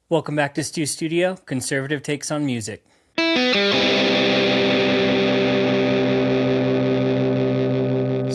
Welcome back to Stu Studio, Conservative Takes on Music.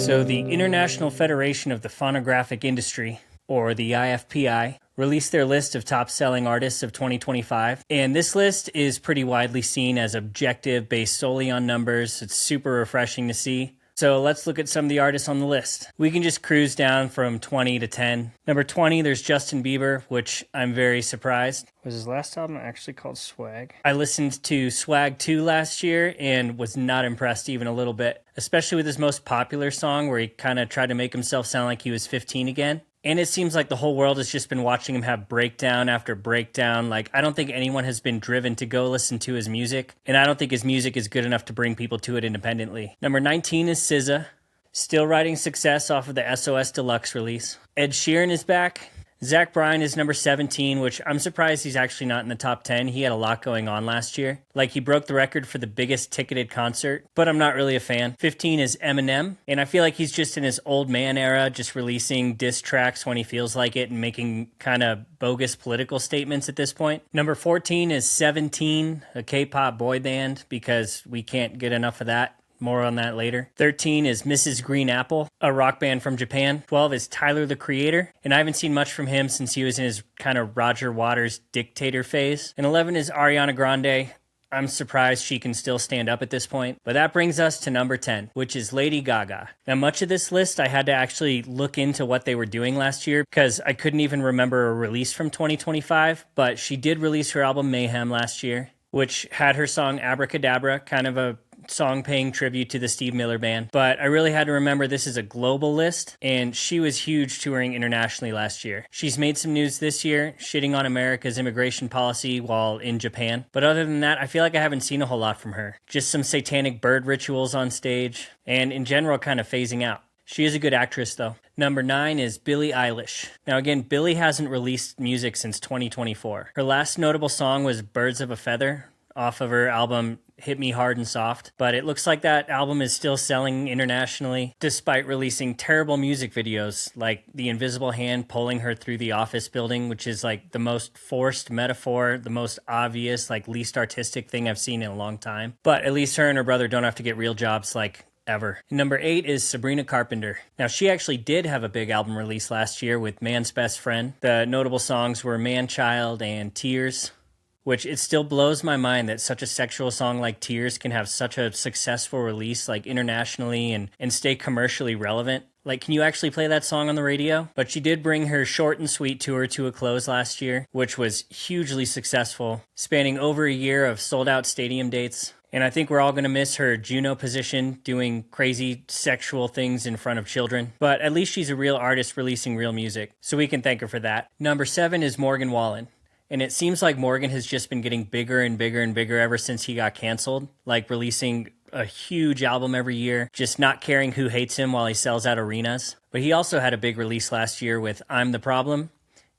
So the International Federation of the Phonographic Industry, or the IFPI, released their list of top-selling artists of 2025, and this list is pretty widely seen as objective, based solely on numbers. It's super refreshing to see. So let's look at some of the artists on the list. We can just cruise down from 20 to 10. Number 20, there's Justin Bieber, which I'm very surprised. Was his last album actually called Swag? I listened to Swag 2 last year and was not impressed even a little bit, especially with his most popular song where he kind of tried to make himself sound like he was 15 again. And it seems like the whole world has just been watching him have breakdown after breakdown. Like, I don't think anyone has been driven to go listen to his music. And I don't think his music is good enough to bring people to it independently. Number 19 is SZA, still riding success off of the SOS Deluxe release. Ed Sheeran is back. Zach Bryan is number 17, which I'm surprised he's actually not in the top 10. He had a lot going on last year. Like, he broke the record for the biggest ticketed concert, but I'm not really a fan. 15 is Eminem, and I feel like he's just in his old man era, just releasing diss tracks when he feels like it and making kind of bogus political statements at this point. Number 14 is 17, a K-pop boy band, because we can't get enough of that. More on that later. 13 is Mrs. Green Apple, a rock band from Japan. 12 is Tyler, the Creator, and I haven't seen much from him since he was in his kind of Roger Waters dictator phase. And 11 is Ariana Grande. I'm surprised she can still stand up at this point. But that brings us to number 10, which is Lady Gaga. Now, much of this list, I had to actually look into what they were doing last year because I couldn't even remember a release from 2025, but she did release her album Mayhem last year, which had her song Abracadabra, kind of a song paying tribute to the Steve Miller Band. But I really had to remember this is a global list, and she was huge touring internationally last year. She's made some news this year, shitting on America's immigration policy while in Japan. But other than that, I feel like I haven't seen a whole lot from her. Just some satanic bird rituals on stage, and in general kind of phasing out. She is a good actress, though. Number 9 is Billie Eilish. Now again, Billie hasn't released music since 2024. Her last notable song was Birds of a Feather, off of her album Hit Me Hard and Soft, but it looks like that album is still selling internationally despite releasing terrible music videos like The Invisible Hand pulling her through the office building, which is like the most forced metaphor, the most obvious, like least artistic thing I've seen in a long time. But at least her and her brother don't have to get real jobs like ever. Number 8 is Sabrina Carpenter. Now, she actually did have a big album release last year with Man's Best Friend. The notable songs were Man Child and Tears, which it still blows my mind that such a sexual song like Tears can have such a successful release like internationally and stay commercially relevant. Like, can you actually play that song on the radio? But she did bring her short and sweet tour to a close last year, which was hugely successful, spanning over a year of sold-out stadium dates. And I think we're all going to miss her Juno position doing crazy sexual things in front of children. But at least she's a real artist releasing real music, so we can thank her for that. Number 7 is Morgan Wallen. And it seems like Morgan has just been getting bigger and bigger and bigger ever since he got canceled, like releasing a huge album every year, just not caring who hates him while he sells out arenas. But he also had a big release last year with I'm the Problem.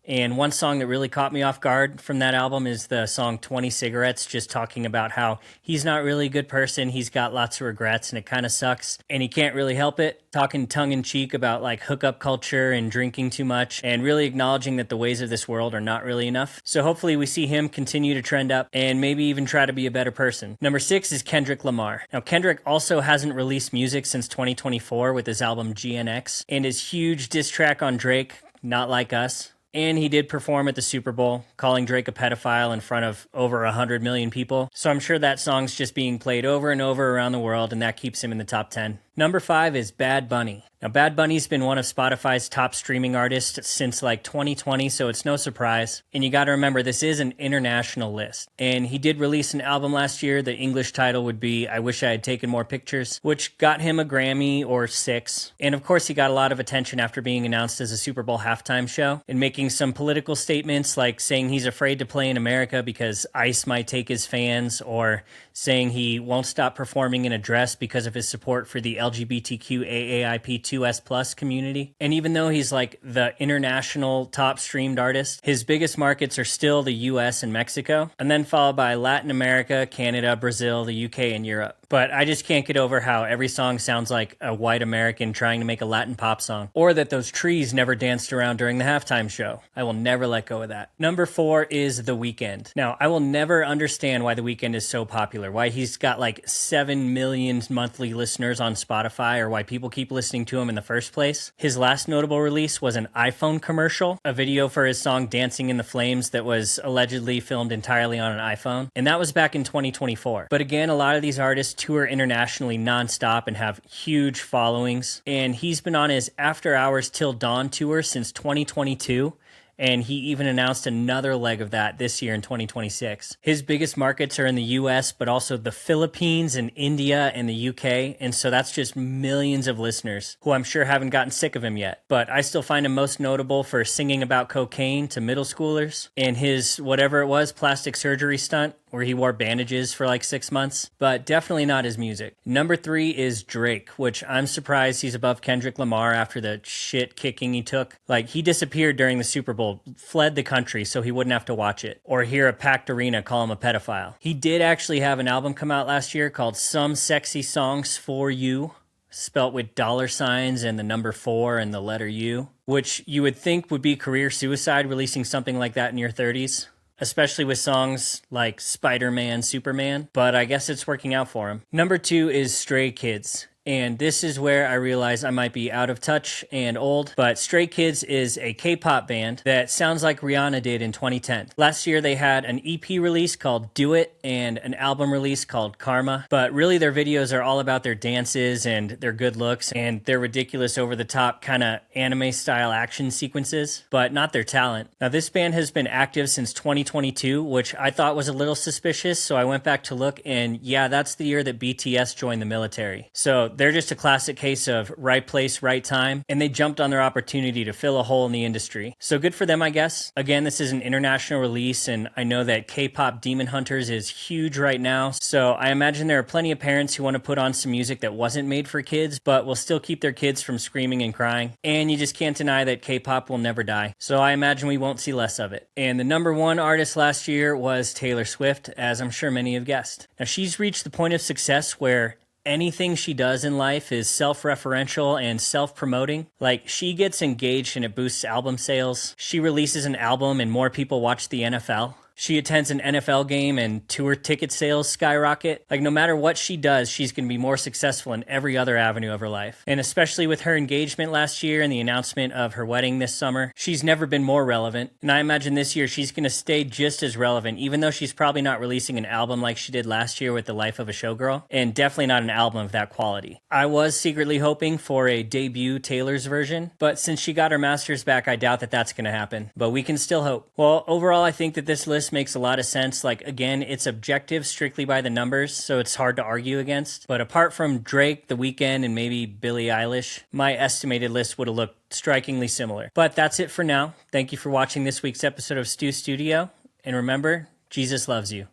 And one song that really caught me off guard from that album is the song 20 Cigarettes, just talking about how he's not really a good person, he's got lots of regrets, and it kind of sucks, and he can't really help it. Talking tongue-in-cheek about like hookup culture and drinking too much, and really acknowledging that the ways of this world are not really enough. So hopefully we see him continue to trend up, and maybe even try to be a better person. Number 6 is Kendrick Lamar. Now, Kendrick also hasn't released music since 2024 with his album GNX, and his huge diss track on Drake, Not Like Us. And he did perform at the Super Bowl, calling Drake a pedophile in front of over 100 million people. So I'm sure that song's just being played over and over around the world, and that keeps him in the top 10. Number 5 is Bad Bunny. Now, Bad Bunny's been one of Spotify's top streaming artists since like 2020, so it's no surprise. And you gotta remember, this is an international list. And he did release an album last year. The English title would be I Wish I Had Taken More Pictures, which got him a Grammy or 6. And of course, he got a lot of attention after being announced as a Super Bowl halftime show and making some political statements like saying he's afraid to play in America because ICE might take his fans, or saying he won't stop performing in a dress because of his support for the LGBTQ AAIP2S+ community. And even though he's like the international top streamed artist, his biggest markets are still the US and Mexico, and then followed by Latin America, Canada, Brazil, the UK, and Europe. but I just can't get over how every song sounds like a white American trying to make a Latin pop song, or that those trees never danced around during the halftime show. I will never let go of that. Number 4 is The Weeknd. Now, I will never understand why The Weeknd is so popular, why he's got like 7 million monthly listeners on Spotify, or why people keep listening to him in the first place. His last notable release was an iPhone commercial, a video for his song Dancing in the Flames that was allegedly filmed entirely on an iPhone, and that was back in 2024. But again, a lot of these artists tour internationally nonstop and have huge followings, and he's been on his After Hours Till Dawn tour since 2022. And he even announced another leg of that this year in 2026. His biggest markets are in the US, but also the Philippines and India and the UK. And so that's just millions of listeners who I'm sure haven't gotten sick of him yet. But I still find him most notable for singing about cocaine to middle schoolers and his, whatever it was, plastic surgery stunt where he wore bandages for like 6 months, but definitely not his music. Number 3 is Drake, which I'm surprised he's above Kendrick Lamar after the shit kicking he took. Like, he disappeared during the Super Bowl, fled the country so he wouldn't have to watch it, or hear a packed arena call him a pedophile. He did actually have an album come out last year called Some Sexy Songs for You, spelt with dollar signs and the number 4 and the letter U, which you would think would be career suicide, releasing something like that in your 30s. Especially with songs like Spider-Man, Superman, but I guess it's working out for him. Number 2 is Stray Kids. And this is where I realize I might be out of touch and old, but Stray Kids is a K-pop band that sounds like Rihanna did in 2010. Last year they had an EP release called Do It and an album release called Karma, but really their videos are all about their dances and their good looks and their ridiculous over-the-top kind of anime-style action sequences, but not their talent. Now this band has been active since 2022, which I thought was a little suspicious, so I went back to look, and yeah, that's the year that BTS joined the military. So they're just a classic case of right place, right time, and they jumped on their opportunity to fill a hole in the industry. So good for them, I guess. Again, this is an international release, and I know that K-pop Demon Hunters is huge right now, so I imagine there are plenty of parents who want to put on some music that wasn't made for kids, but will still keep their kids from screaming and crying. And you just can't deny that K-pop will never die, so I imagine we won't see less of it. And the number 1 artist last year was Taylor Swift, as I'm sure many have guessed. Now, she's reached the point of success where anything she does in life is self-referential and self-promoting. Like, she gets engaged and it boosts album sales. She releases an album and more people watch the NFL. She attends an NFL game and tour ticket sales skyrocket. Like, no matter what she does, she's going to be more successful in every other avenue of her life. And especially with her engagement last year and the announcement of her wedding this summer, she's never been more relevant. And I imagine this year she's going to stay just as relevant, even though she's probably not releasing an album like she did last year with The Life of a Showgirl, and definitely not an album of that quality. I was secretly hoping for a debut Taylor's version, but since she got her masters back, I doubt that that's going to happen. But we can still hope. Well, overall, I think that this list makes a lot of sense. Like, again, it's objective strictly by the numbers, so it's hard to argue against. But apart from Drake, The Weeknd, and maybe Billie Eilish, my estimated list would have looked strikingly similar. But that's it for now. Thank you for watching this week's episode of Stu Studio. And remember, Jesus loves you.